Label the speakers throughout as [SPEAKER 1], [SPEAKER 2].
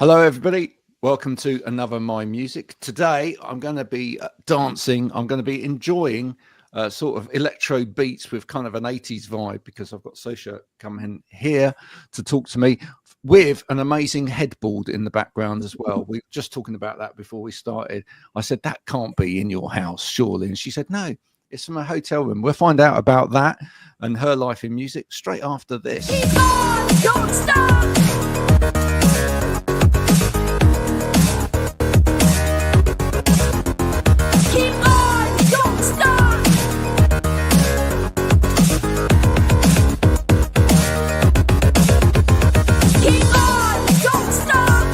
[SPEAKER 1] Hello, everybody. Welcome to another My Music. Today, I'm going to be dancing. I'm going to be enjoying sort of electro beats with kind of an 80s vibe because I've got Zosia coming here to talk to me with an amazing headboard in the background as well. We were just talking about that before we started. I said, that can't be in your house, surely. And she said, no, it's from a hotel room. We'll find out about that and her life in music straight after this.
[SPEAKER 2] Keep on, don't stop. Keep on, don't stop. Keep on, don't stop.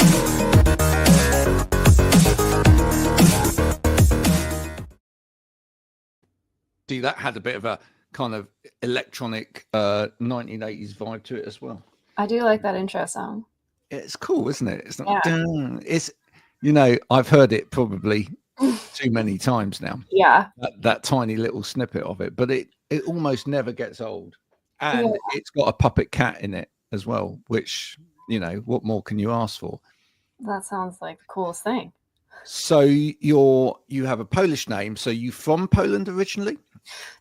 [SPEAKER 1] See, that had a bit of a kind of electronic 1980s vibe to it as well.
[SPEAKER 3] I do like that intro song.
[SPEAKER 1] It's cool, isn't it? It's not.
[SPEAKER 3] Yeah.
[SPEAKER 1] It's, you know, I've heard it probably too many times now.
[SPEAKER 3] Yeah.
[SPEAKER 1] That tiny little snippet of it, but it almost never gets old, and
[SPEAKER 3] Yeah.
[SPEAKER 1] it's got a puppet cat in it as well, which, you know, what more can you ask for?
[SPEAKER 3] That sounds like the coolest thing.
[SPEAKER 1] So you have a Polish name. So you from Poland originally?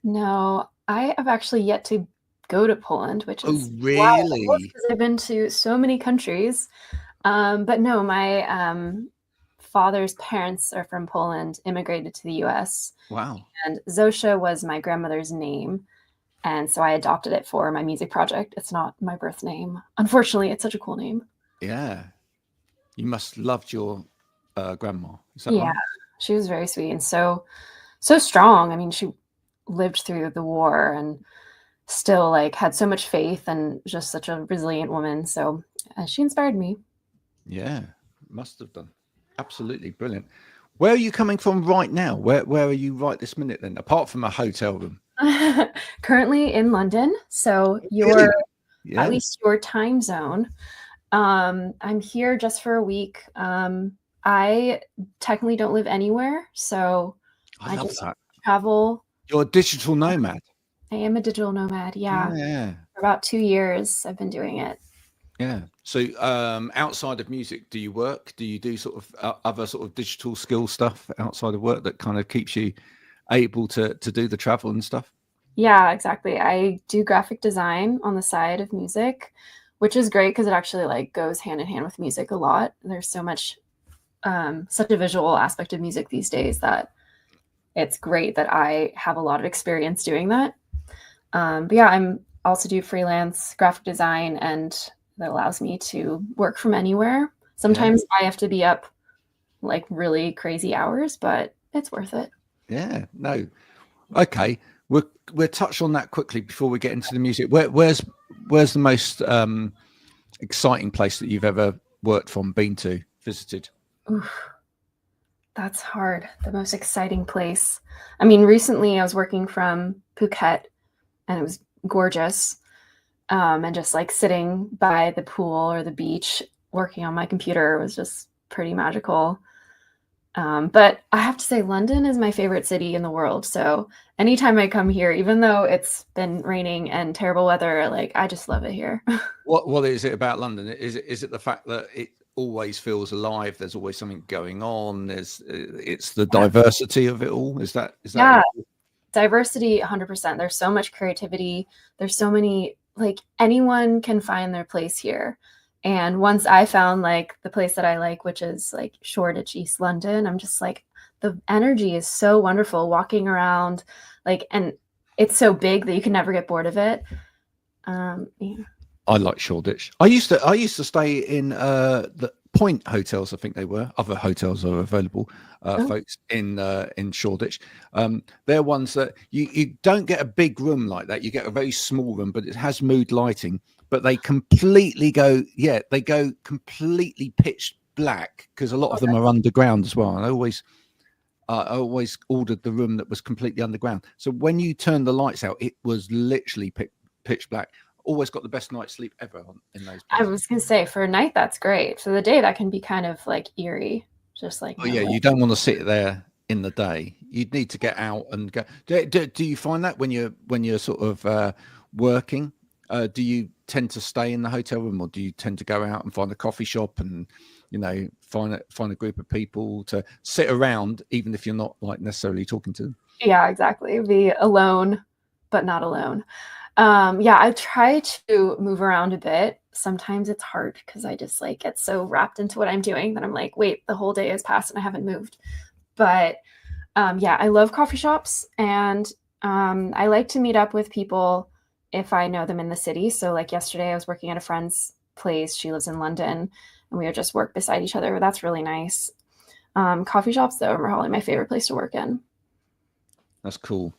[SPEAKER 3] No, I have actually yet to go to Poland, which is
[SPEAKER 1] really?
[SPEAKER 3] because I've been to so many countries. But no, my father's parents are from Poland, immigrated to the US.
[SPEAKER 1] Wow.
[SPEAKER 3] And Zosia was my grandmother's name. And so I adopted it for my music project. It's not my birth name. Unfortunately, it's such a cool name.
[SPEAKER 1] Yeah. You must have loved your grandma. Is that
[SPEAKER 3] Yeah,
[SPEAKER 1] right?
[SPEAKER 3] she was very sweet and so strong. I mean, she lived through the war and still like had so much faith and just such a resilient woman. So she inspired me.
[SPEAKER 1] Yeah, must have done. Absolutely brilliant. Where are you coming from right now? Where are you right this minute then, apart from a hotel room?
[SPEAKER 3] Currently in London. So
[SPEAKER 1] Really? Yeah.
[SPEAKER 3] at least your time zone. I'm here just for a week. I technically don't live anywhere, so
[SPEAKER 1] I love
[SPEAKER 3] just
[SPEAKER 1] that.
[SPEAKER 3] travel.
[SPEAKER 1] You're a digital nomad.
[SPEAKER 3] I am a digital nomad. Yeah.
[SPEAKER 1] Yeah.
[SPEAKER 3] For about 2 years, I've been doing it.
[SPEAKER 1] Yeah. So outside of music, do you work? Do you do sort of other sort of digital skill stuff outside of work that kind of keeps you able to do the travel and stuff?
[SPEAKER 3] Yeah, exactly. I do graphic design on the side of music, which is great because it actually like goes hand in hand with music a lot. There's so much, such a visual aspect of music these days that it's great that I have a lot of experience doing that. But yeah, I'm also do freelance graphic design, and that allows me to work from anywhere. Sometimes I have to be up like really crazy hours, but it's worth it.
[SPEAKER 1] Yeah. No. Okay. We'll touch on that quickly before we get into the music. Where's the most exciting place that you've ever worked from, been to, visited?
[SPEAKER 3] Oof, that's hard. The most exciting place. I mean, recently I was working from Phuket, and it was gorgeous. And just like sitting by the pool or the beach, working on my computer was just pretty magical. But I have to say, London is my favorite city in the world. So anytime I come here, even though it's been raining and terrible weather, like I just love it here.
[SPEAKER 1] What is it about London? Is it the fact that it always feels alive? There's always something going on. It's the diversity of it all. Is that?
[SPEAKER 3] Yeah, diversity, 100%. There's so much creativity. There's so many, like anyone can find their place here. And once I found like the place that I like, which is like Shoreditch, East London, I'm just like, the energy is so wonderful walking around, like, and it's so big that you can never get bored of it. Yeah.
[SPEAKER 1] I like Shoreditch. I used to stay in the Point hotels. I think they were. Other hotels are available, folks in Shoreditch. They're ones that you don't get a big room like that. You get a very small room, but it has mood lighting. But they completely go completely pitch black because a lot of them are underground as well. And I always ordered the room that was completely underground. So when you turn the lights out, it was literally pitch black. Always got the best night's sleep ever in those places.
[SPEAKER 3] I was gonna say, for a night that's great. For the day that can be kind of like eerie, just like.
[SPEAKER 1] Oh yeah, you don't want to sit there in the day. You'd need to get out and go. Do you find that when you're sort of working Do you tend to stay in the hotel room, or do you tend to go out and find a coffee shop and, you know, find a group of people to sit around, even if you're not like necessarily talking to them?
[SPEAKER 3] Yeah, exactly. Be alone, but not alone. Yeah, I try to move around a bit. Sometimes it's hard because I just like get so wrapped into what I'm doing that I'm like, wait, the whole day has passed and I haven't moved. But yeah, I love coffee shops, and I like to meet up with people if I know them in the city. So like yesterday, I was working at a friend's place. She lives in London, and we would just work beside each other. That's really nice. Coffee shops, though, are probably my favorite place to work in.
[SPEAKER 1] That's cool.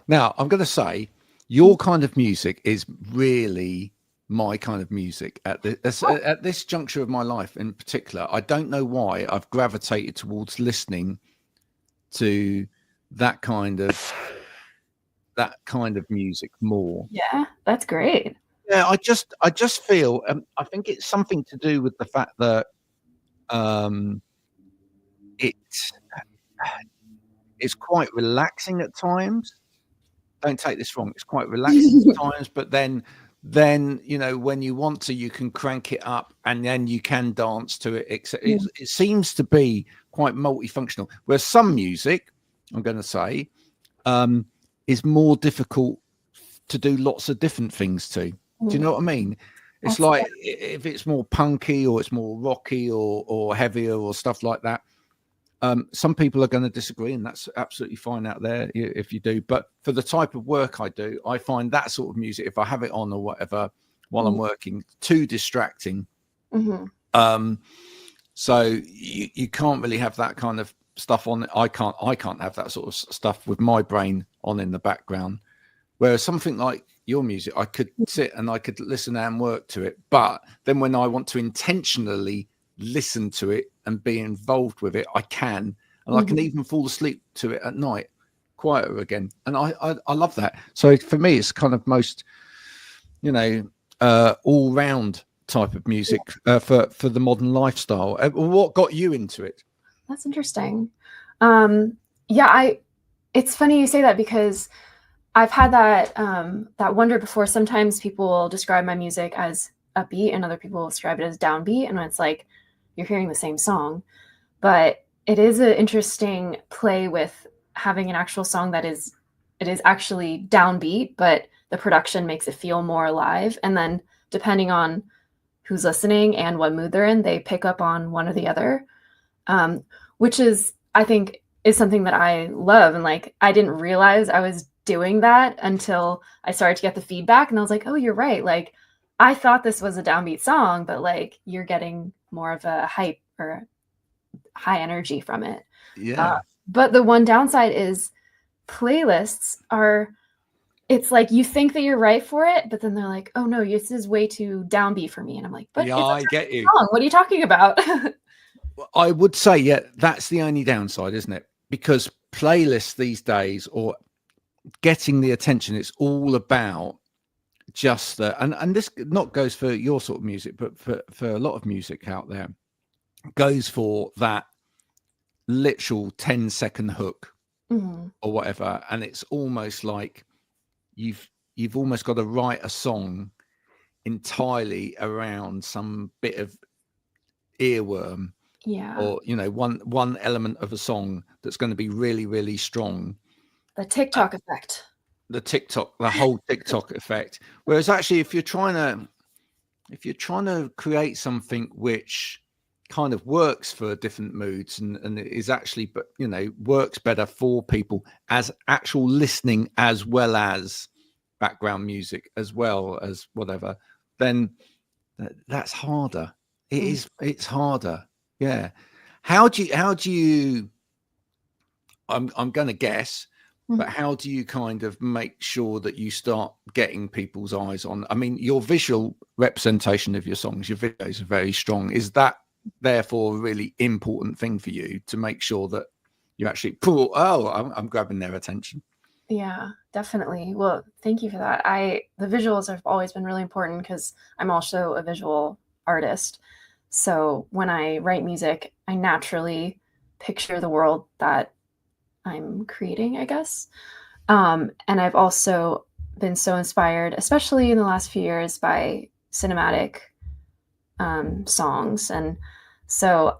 [SPEAKER 1] Now, I'm going to say your kind of music is really my kind of music at this juncture of my life in particular. I don't know why I've gravitated towards listening to that kind of music more.
[SPEAKER 3] Yeah, that's great.
[SPEAKER 1] Yeah, I just feel I think it's something to do with the fact that it's quite relaxing at times. Don't take this wrong. It's quite relaxing at times, but then you know, when you want to, you can crank it up, and then you can dance to it. It seems to be quite multifunctional. Whereas some music, I'm going to say, is more difficult to do lots of different things to. Do you know what I mean? It's like if it's more punky or it's more rocky or heavier or stuff like that. Some people are going to disagree, and that's absolutely fine out there if you do. But for the type of work I do, I find that sort of music, if I have it on or whatever while I'm working, too distracting. So you can't really have that kind of stuff on. I can't have that sort of stuff with my brain on in the background. Whereas something like your music, I could sit and I could listen and work to it. But then when I want to intentionally listen to it and be involved with it, I can, and I can even fall asleep to it at night, quieter again. And I love that. So for me, it's kind of most, you know, all round type of music for the modern lifestyle. What got you into it?
[SPEAKER 3] That's interesting. Yeah, it's funny you say that, because I've had that wonder before. Sometimes people will describe my music as upbeat, and other people will describe it as downbeat, and it's like you're hearing the same song. But it is an interesting play with having an actual song that is actually downbeat, but the production makes it feel more alive. And then depending on who's listening and what mood they're in, they pick up on one or the other, which is, I think, is something that I love. And like, I didn't realize I was doing that until I started to get the feedback, and I was like, oh, you're right. Like, I thought this was a downbeat song, but like you're getting more of a hype or high energy from it.
[SPEAKER 1] Yeah.
[SPEAKER 3] But the one downside is playlists are, it's like you think that you're right for it, but then they're like, oh no, this is way too downbeat for me. And I'm like, but
[SPEAKER 1] yeah, I get you.
[SPEAKER 3] Song. What are you talking about?
[SPEAKER 1] I would say, yeah, that's the only downside, isn't it? Because playlists these days, or getting the attention, it's all about just the, and this not goes for your sort of music, but for a lot of music out there, goes for that literal 10-second hook or whatever. And it's almost like you've almost got to write a song entirely around some bit of earworm, or you know, one element of a song that's going to be really, really strong.
[SPEAKER 3] The TikTok effect.
[SPEAKER 1] The whole TikTok effect. Whereas actually, if you're trying to create something which kind of works for different moods and it is actually, but you know, works better for people as actual listening as well as background music as well as whatever, then that's harder. It's harder. Yeah. How do you I'm going to guess, but how do you kind of make sure that you start getting people's eyes on? I mean, your visual representation of your songs, your videos are very strong. Is that therefore a really important thing for you to make sure that you actually I'm grabbing their attention?
[SPEAKER 3] Yeah, definitely. Well, thank you for that. The visuals have always been really important because I'm also a visual artist. So when I write music, I naturally picture the world that I'm creating, I guess. And I've also been so inspired, especially in the last few years, by cinematic songs. And so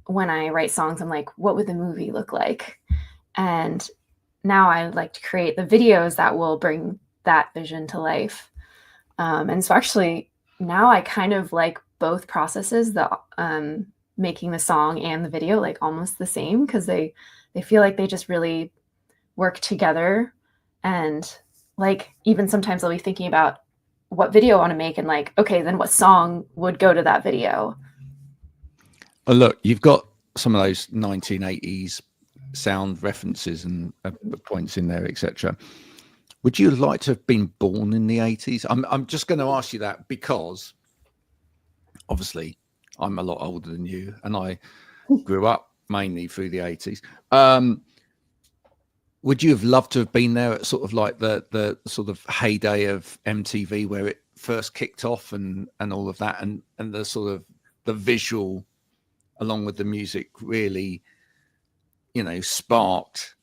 [SPEAKER 3] when I write songs, I'm like, what would the movie look like? And now I like to create the videos that will bring that vision to life. And so actually now I kind of like both processes, the making the song and the video, like almost the same, because they feel like they just really work together. And like even sometimes I'll be thinking about what video I want to make and like, okay, then what song would go to that video?
[SPEAKER 1] Oh, look, you've got some of those 1980s sound references and points in there, etc. Would you like to have been born in the 80s? I'm just going to ask you that because obviously I'm a lot older than you and I grew up mainly through the 80s. Would you have loved to have been there at sort of like the sort of heyday of MTV where it first kicked off and all of that and the sort of the visual along with the music really, you know, sparked.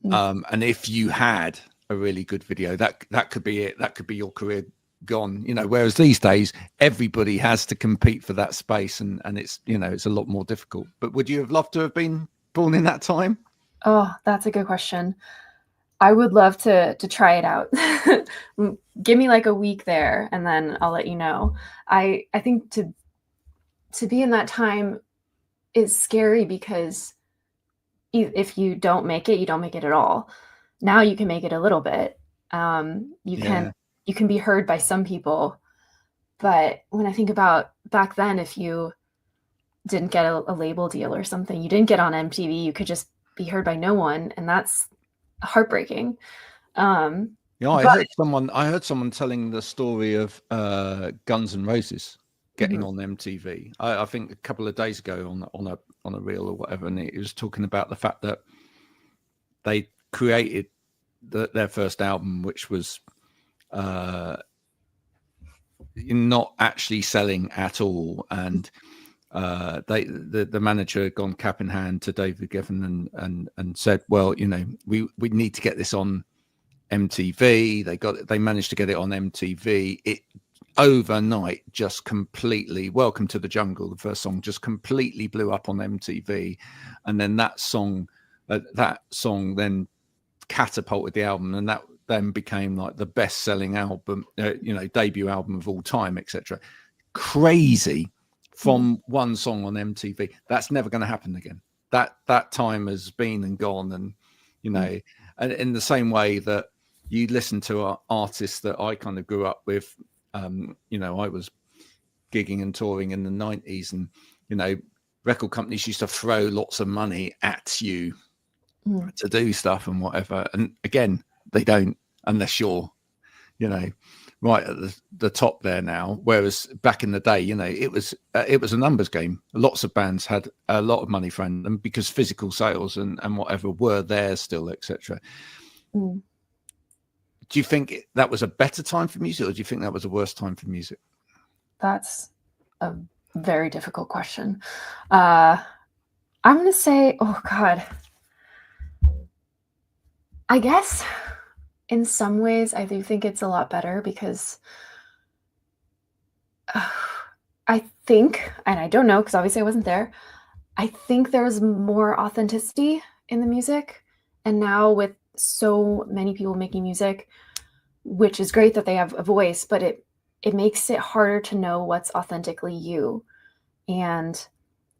[SPEAKER 1] And if you had a really good video, that could be it. That could be your career gone, you know, whereas these days everybody has to compete for that space and it's, you know, it's a lot more difficult. But would you have loved to have been born in that time?
[SPEAKER 3] Oh, that's a good question. I would love to try it out. Give me like a week there and then I'll let you know. I think to be in that time is scary because if you don't make it, you don't make it at all. Now you can make it a little bit. You can be heard by some people. But when I think about back then, if you didn't get a label deal or something, you didn't get on MTV, you could just be heard by no one, and that's heartbreaking.
[SPEAKER 1] I heard someone telling the story of Guns N' Roses getting on MTV. I think a couple of days ago on a reel or whatever, and it was talking about the fact that they created their first album, which was not actually selling at all, and the manager had gone cap in hand to David Geffen and said, well, you know, we need to get this on MTV. They managed to get it on MTV. It overnight just completely, Welcome to the Jungle, the first song, just completely blew up on MTV, and then that song then catapulted the album, and that then became like the best-selling album, you know, debut album of all time, etc. Crazy. From one song on MTV. That's never going to happen again. That time has been and gone. And, you know, and in the same way that you listen to artists that I kind of grew up with, you know, I was gigging and touring in the 90s, and, you know, record companies used to throw lots of money at you to do stuff and whatever. And again, they don't, unless you're, you know, right at the top there now. Whereas back in the day, you know, it was a numbers game. Lots of bands had a lot of money thrown them because physical sales and whatever were there still, etc. Do you think that was a better time for music, or do you think that was a worse time for music?
[SPEAKER 3] That's a very difficult question. I'm going to say, oh God, I guess in some ways, I do think it's a lot better because I think, and I don't know because obviously I wasn't there, I think there was more authenticity in the music. And now with so many people making music, which is great that they have a voice, but it makes it harder to know what's authentically you. And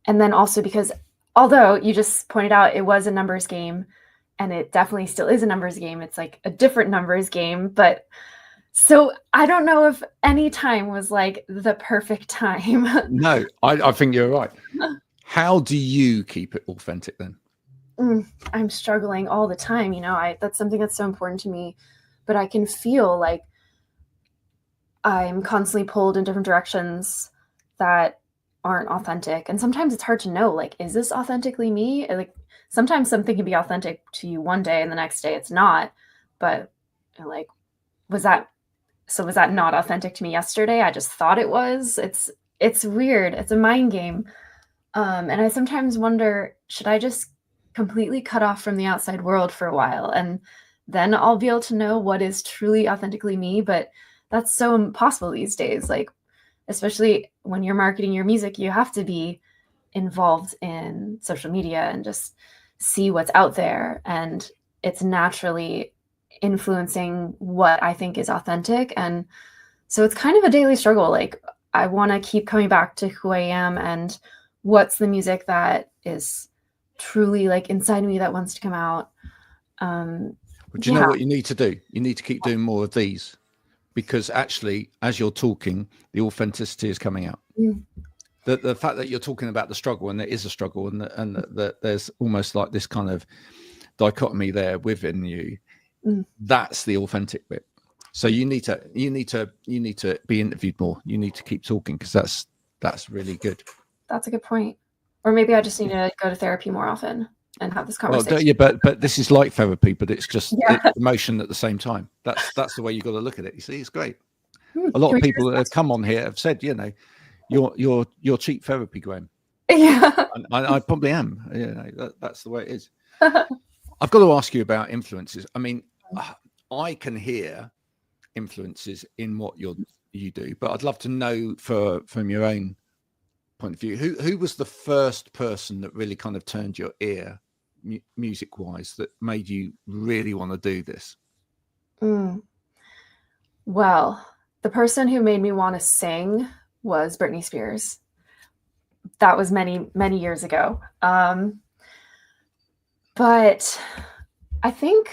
[SPEAKER 3] then also because although you just pointed out it was a numbers game, and it definitely still is a numbers game. It's like a different numbers game. But so I don't know if any time was like the perfect time.
[SPEAKER 1] No, I think you're right. How do you keep it authentic then?
[SPEAKER 3] I'm struggling all the time. You know, that's something that's so important to me. But I can feel like I'm constantly pulled in different directions that aren't authentic. And sometimes it's hard to know, like, is this authentically me? Like, sometimes something can be authentic to you one day and the next day it's not. But you know, like, was that not authentic to me yesterday? I just thought it was. It's weird. It's a mind game. And I sometimes wonder, should I just completely cut off from the outside world for a while and then I'll be able to know what is truly authentically me. But that's so impossible these days. Like, especially when you're marketing your music, you have to be involved in social media and just see what's out there. And it's naturally influencing what I think is authentic. And so it's kind of a daily struggle. Like, I want to keep coming back to who I am and what's the music that is truly like inside me that wants to come out.
[SPEAKER 1] But you know what you need to do? You need to keep doing more of these, because actually, as you're talking, the authenticity is coming out. The fact that you're talking about the struggle, and there is a struggle, and that there's almost like this kind of dichotomy there within you. That's the authentic bit. So you need to be interviewed more. You need to keep talking, because that's really good.
[SPEAKER 3] That's a good point. Or maybe I just need to go to therapy more often and have this conversation.
[SPEAKER 1] Well, yeah, but this is like therapy, but it's just it's emotion at the same time. That's the way you got to look at it. You see, it's great. A lot of people that have come on here have said, you know, you're cheap therapy, Graham.
[SPEAKER 3] Yeah,
[SPEAKER 1] and I probably am. You know, that's the way it is. I've got to ask you about influences. I mean, I can hear influences in what you do, but I'd love to know from your own point of view, who was the first person that really kind of turned your ear music wise, that made you really want to do this?
[SPEAKER 3] Well, the person who made me want to sing was Britney Spears. That was many years ago. But I think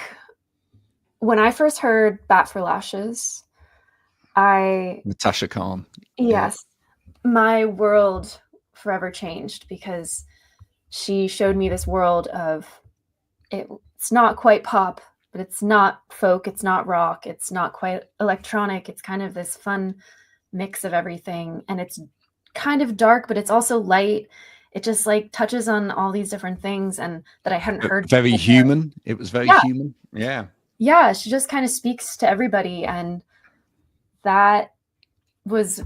[SPEAKER 3] when I first heard Bat for Lashes,
[SPEAKER 1] Natasha Khan.
[SPEAKER 3] Yes. My world forever changed, because she showed me this world of it's not quite pop, but it's not folk, it's not rock, it's not quite electronic. It's kind of this fun mix of everything, and it's kind of dark, but it's also light. It just like touches on all these different things, and that I hadn't heard.
[SPEAKER 1] Very human. It was very human. Yeah.
[SPEAKER 3] Yeah, she just kind of speaks to everybody, and that was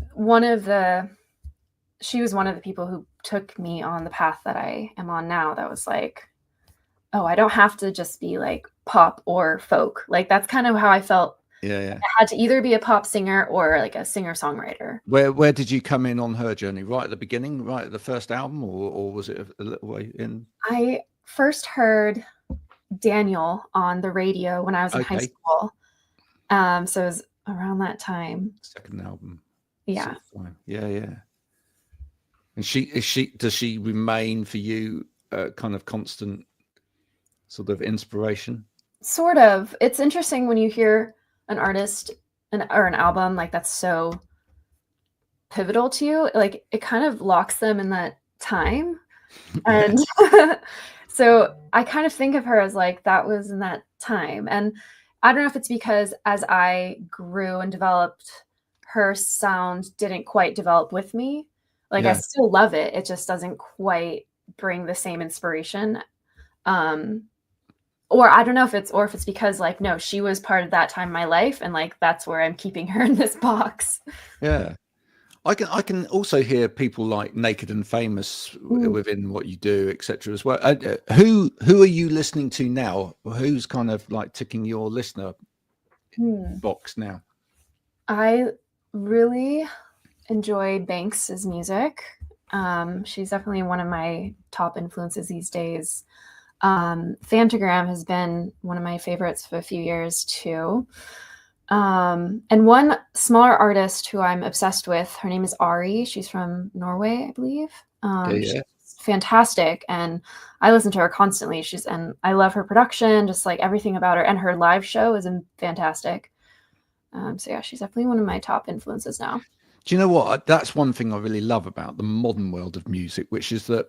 [SPEAKER 3] she was one of the people who took me on the path that I am on now. That was like, oh, I don't have to just be like pop or folk. Like, that's kind of how I felt.
[SPEAKER 1] Yeah.
[SPEAKER 3] I had to either be a pop singer or like a singer-songwriter.
[SPEAKER 1] Where did you come in on her journey? Right at the beginning, right at the first album, or was it a little way in? I
[SPEAKER 3] first heard Daniel on the radio when I was in high school. So it was around that time.
[SPEAKER 1] Second album.
[SPEAKER 3] Yeah.
[SPEAKER 1] Yeah. And does she remain for you kind of constant sort of inspiration? Sort
[SPEAKER 3] of. It's interesting when you hear an artist or an album like that's so pivotal to you, like it kind of locks them in that time. And so I kind of think of her as like that was in that time. And I don't know if it's because as I grew and developed, her sound didn't quite develop with me. Like, I still love it. It just doesn't quite bring the same inspiration. Or I don't know if it's because like, no, she was part of that time in my life, and like that's where I'm keeping her in this box.
[SPEAKER 1] Yeah. I can also hear people like Naked and Famous within what you do, etc. as well. Who are you listening to now? Who's kind of like ticking your listener box now? I
[SPEAKER 3] really enjoy Banks's music. She's definitely one of my top influences these days. Fantagram has been one of my favorites for a few years too. And one smaller artist who I'm obsessed with, her name is Ari. She's from Norway, I believe. She's fantastic, and I listen to her constantly. And I love her production, just like everything about her, and her live show is fantastic. So yeah, she's definitely one of my top influences now.
[SPEAKER 1] Do you know what? That's one thing I really love about the modern world of music, which is that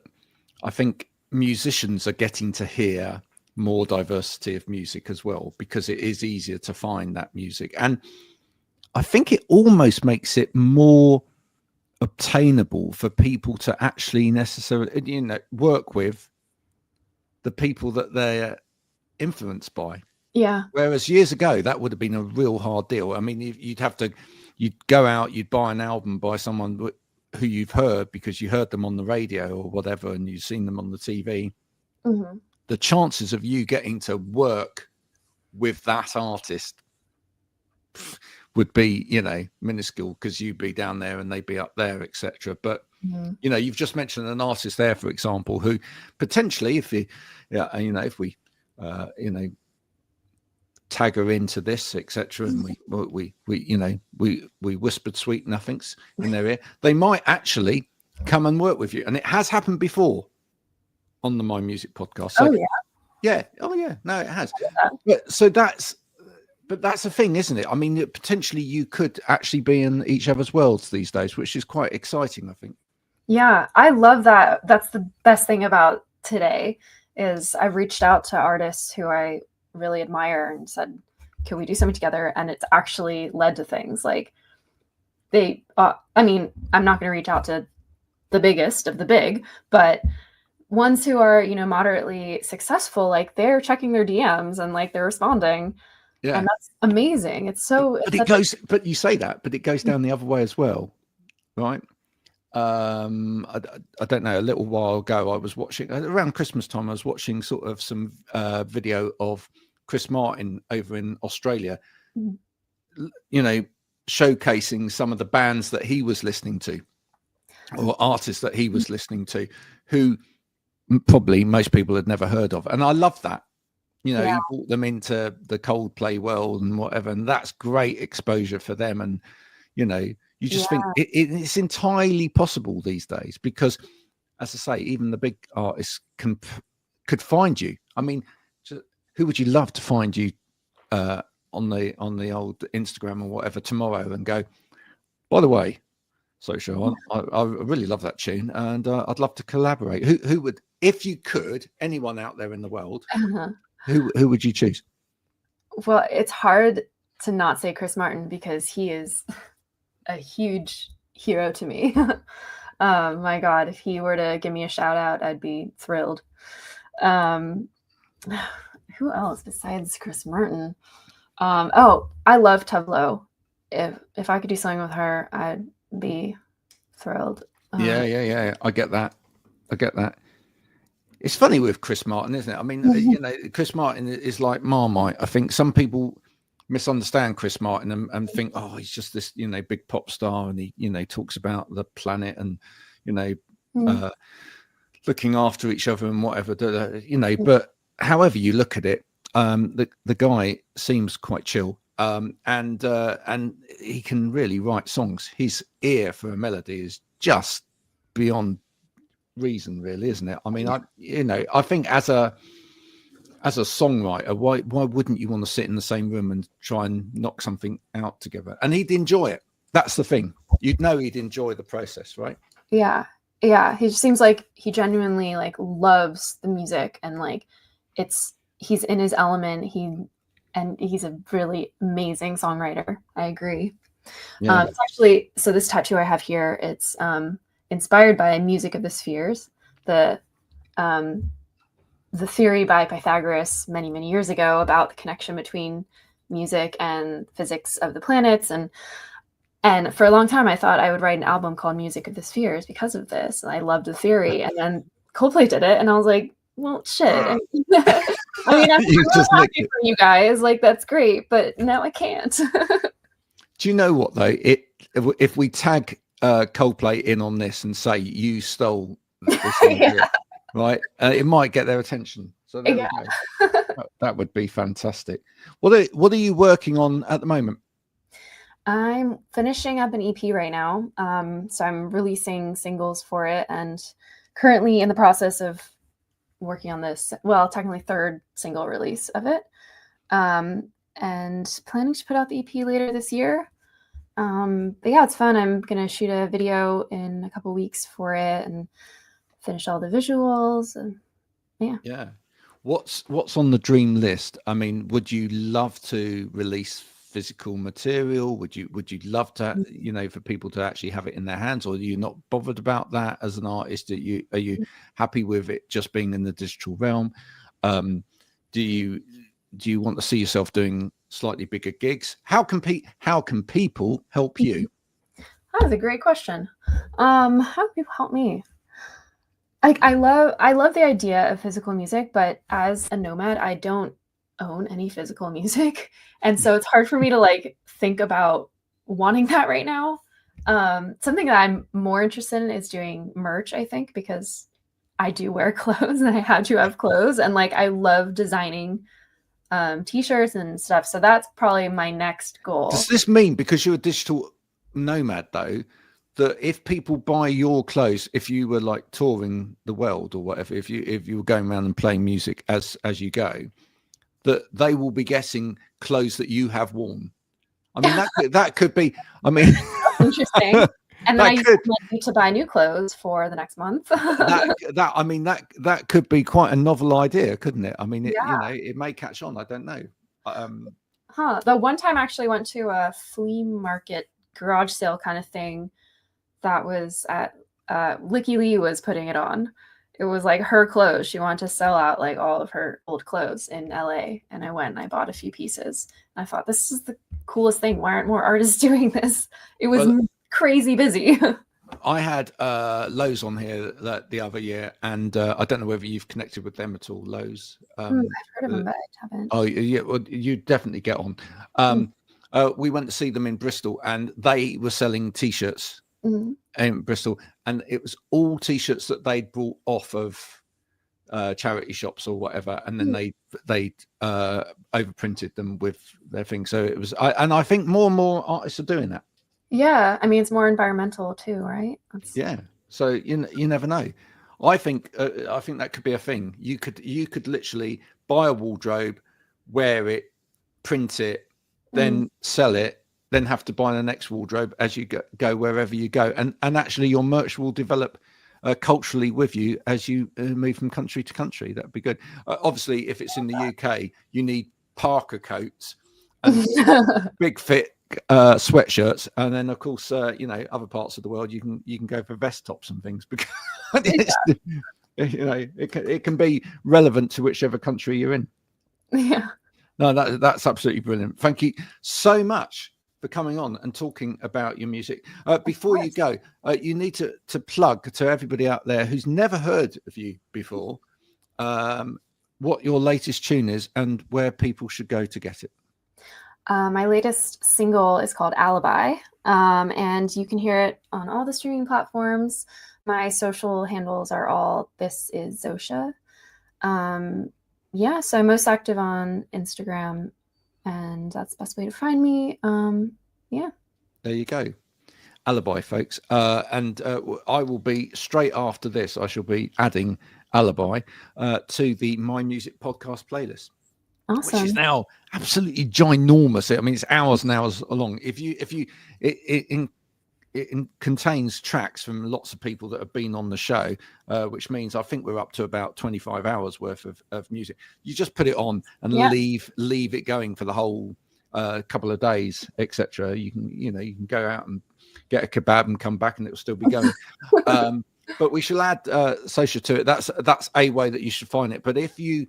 [SPEAKER 1] I think musicians are getting to hear more diversity of music as well, because it is easier to find that music. And I think it almost makes it more obtainable for people to actually necessarily, work with the people that they're influenced by.
[SPEAKER 3] Yeah.
[SPEAKER 1] Whereas years ago, that would have been a real hard deal. I mean, you'd go out, you'd buy an album by someone who you've heard because you heard them on the radio or whatever, and you've seen them on the TV. The chances of you getting to work with that artist would be, you know, minuscule, because you'd be down there and they'd be up there, etc. But you know, you've just mentioned an artist there, for example, who potentially, if you, yeah, you know, if we, you know, tag her into this, etc., and we you know, we whispered sweet nothings in their ear, they might actually come and work with you. And it has happened before on the My Music podcast. So, oh yeah, no, it has. But so that's a thing, isn't it? I mean, potentially you could actually be in each other's worlds these days, which is quite exciting, I think.
[SPEAKER 3] Yeah, I love that. That's the best thing about today is I've reached out to artists who I really admire and said, can we do something together? And it's actually led to things like they, I mean, I'm not going to reach out to the biggest of the big, but ones who are, you know, moderately successful, like they're checking their DMs and like they're responding.
[SPEAKER 1] Yeah.
[SPEAKER 3] And that's amazing. It's so,
[SPEAKER 1] but it goes, but you say that, but it goes down the other way as well, right? I don't know, a little while ago I was watching, around Christmas time, I was watching sort of some video of Chris Martin over in Australia, you know, showcasing some of the bands that he was listening to, or artists that he was listening to, who probably most people had never heard of. And I love that. You know, he brought them into the Coldplay world and whatever, and that's great exposure for them. And, you know, you just think it's entirely possible these days, because, as I say, even the big artists could find you. I mean, who would you love to find you on the old Instagram or whatever tomorrow and go, by the way, Zosia, I really love that tune, and I'd love to collaborate. Who would, if you could, anyone out there in the world, who would you choose?
[SPEAKER 3] Well, it's hard to not say Chris Martin because he is a huge hero to me. My God, if he were to give me a shout out, I'd be thrilled. Who else besides Chris Martin? Oh, I love Tableau. If I could do something with her, I'd be thrilled.
[SPEAKER 1] Yeah. I get that. It's funny with Chris Martin, isn't it? I mean, you know, Chris Martin is like Marmite. I think some people misunderstand Chris Martin and think, oh, he's just this, you know, big pop star, and he, you know, talks about the planet and, you know, looking after each other and whatever, you know. But however you look at it, the guy seems quite chill, and he can really write songs. His ear for a melody is just beyond reason, really, isn't it? I mean, I think as a songwriter, why wouldn't you want to sit in the same room and try and knock something out together? And he'd enjoy it. That's the thing. You'd know he'd enjoy the process, right?
[SPEAKER 3] Yeah. He just seems like he genuinely like loves the music, and like he's in his element. He's a really amazing songwriter. I agree.
[SPEAKER 1] Yeah.
[SPEAKER 3] It's actually, so this tattoo I have here, it's inspired by Music of the Spheres, the theory by Pythagoras many years ago about the connection between music and physics of the planets. And for a long time, I thought I would write an album called Music of the Spheres because of this. And I loved the theory. And then Coldplay did it. And I was like, well, shit. I mean, I'm really happy for you guys. Like, that's great. But now I can't.
[SPEAKER 1] Do you know what, though? If we tag Coldplay in on this and say you stole this idea, right? It might get their attention. So there we go. That would be fantastic. What are you working on at the moment?
[SPEAKER 3] I'm finishing up an EP right now. So I'm releasing singles for it, and currently in the process of working on this, well, technically third single release of it. And planning to put out the EP later this year. But yeah, it's fun. I'm gonna shoot a video in a couple weeks for it and finish all the visuals, and
[SPEAKER 1] yeah. What's on the dream list? I mean, would you love to release physical material? Would you love to, you know, for people to actually have it in their hands, or are you not bothered about that as an artist? Are you happy with it just being in the digital realm? Do you want to see yourself doing slightly bigger gigs? How can people help you?
[SPEAKER 3] That's a great question. How can people help me? I love the idea of physical music, but as a nomad, I don't own any physical music. And so it's hard for me to like think about wanting that right now. Something that I'm more interested in is doing merch, I think, because I do wear clothes and I had to have clothes, and like I love designing t-shirts and stuff. So that's probably my next goal.
[SPEAKER 1] Does this mean, because you're a digital nomad though, that if people buy your clothes, if you were like touring the world or whatever, if you were going around and playing music as you go, that they will be getting clothes that you have worn? I mean, that could be. I mean,
[SPEAKER 3] interesting. And then I use money to buy new clothes for the next month.
[SPEAKER 1] that could be quite a novel idea, couldn't it? I mean, you know, it may catch on. I don't know.
[SPEAKER 3] The one time I actually went to a flea market garage sale kind of thing that was at Licky Lee was putting it on. It was like her clothes. She wanted to sell out like all of her old clothes in LA. And I went and I bought a few pieces. And I thought, this is the coolest thing. Why aren't more artists doing this? It was crazy busy.
[SPEAKER 1] I had Lowe's on here the other year, and I don't know whether you've connected with them at all, Lowe's.
[SPEAKER 3] I've heard of them, but I haven't.
[SPEAKER 1] Oh, yeah, well, you definitely get on. We went to see them in Bristol, and they were selling T-shirts in Bristol, and it was all T-shirts that they'd brought off of charity shops or whatever, and then they overprinted them with their thing. So it was, and I think more and more artists are doing that.
[SPEAKER 3] Yeah, I mean, it's more environmental too, right?
[SPEAKER 1] Yeah. So you never know. I think that could be a thing. You could literally buy a wardrobe, wear it, print it, then sell it, then have to buy the next wardrobe as you go wherever you go, and actually your merch will develop culturally with you as you move from country to country. That'd be good. Obviously, if it's in the UK, you need Parker coats and big fit sweatshirts, and then of course you know, other parts of the world you can go for vest tops and things, because you know, it can be relevant to whichever country you're in.
[SPEAKER 3] Yeah.
[SPEAKER 1] No, that's absolutely brilliant. Thank you so much for coming on and talking about your music. Before you go, you need to plug to everybody out there who's never heard of you before, what your latest tune is and where people should go to get it.
[SPEAKER 3] My latest single is called Alibi, and you can hear it on all the streaming platforms. My social handles are all This Is Zosia. Yeah, so I'm most active on Instagram, and that's the best way to find me. Yeah.
[SPEAKER 1] There you go. Alibi, folks. And I will be, straight after this, I shall be adding Alibi to the My Music podcast playlist.
[SPEAKER 3] Awesome.
[SPEAKER 1] Which is now absolutely ginormous. I mean, it's hours and hours long. It contains tracks from lots of people that have been on the show, which means I think we're up to about 25 hours worth of music. You just put it on and leave it going for the whole couple of days, etc. You can go out and get a kebab and come back and it'll still be going. But we shall add Zosia to it. That's a way that you should find it. But if you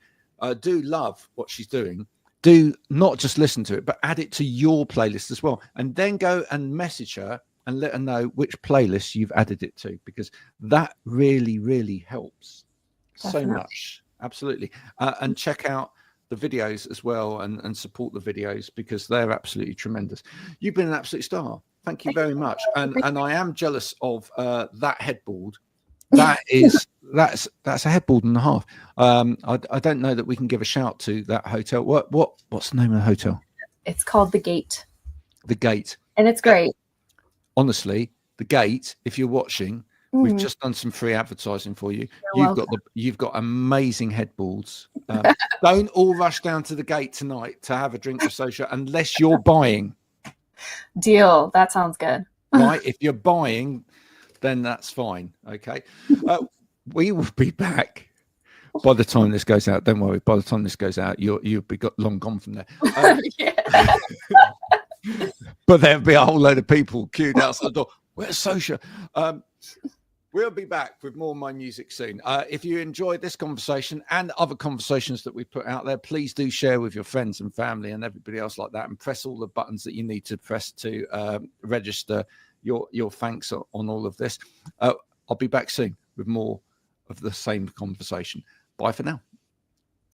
[SPEAKER 1] do love what she's doing, do not just listen to it, but add it to your playlist as well, and then go and message her and let her know which playlist you've added it to, because that really helps. Definitely. So much. Absolutely. And check out the videos as well, and support the videos, because they're absolutely tremendous. You've been an absolute star. Thank you very much. And I am jealous of that headboard. That's a headboard and a half. I don't know that we can give a shout to that hotel. What's the name of the hotel?
[SPEAKER 3] It's called The Gate.
[SPEAKER 1] The Gate.
[SPEAKER 3] And it's great.
[SPEAKER 1] Honestly, The Gate, if you're watching, we've just done some free advertising for you. You've got amazing headboards. Don't all rush down to The Gate tonight to have a drink with Zosia unless you're buying.
[SPEAKER 3] Deal. That sounds good.
[SPEAKER 1] Right? If you're buying, then that's fine. Okay. We will be back by the time this goes out. Don't worry. By the time this goes out, you'll be long gone from there. But there'll be a whole load of people queued outside the door. Where's Zosia? We'll be back with more of my music soon. If you enjoyed this conversation and other conversations that we put out there, please do share with your friends and family and everybody else like that, and press all the buttons that you need to press to register your thanks on all of this. I'll be back soon with more of the same conversation. Bye for now.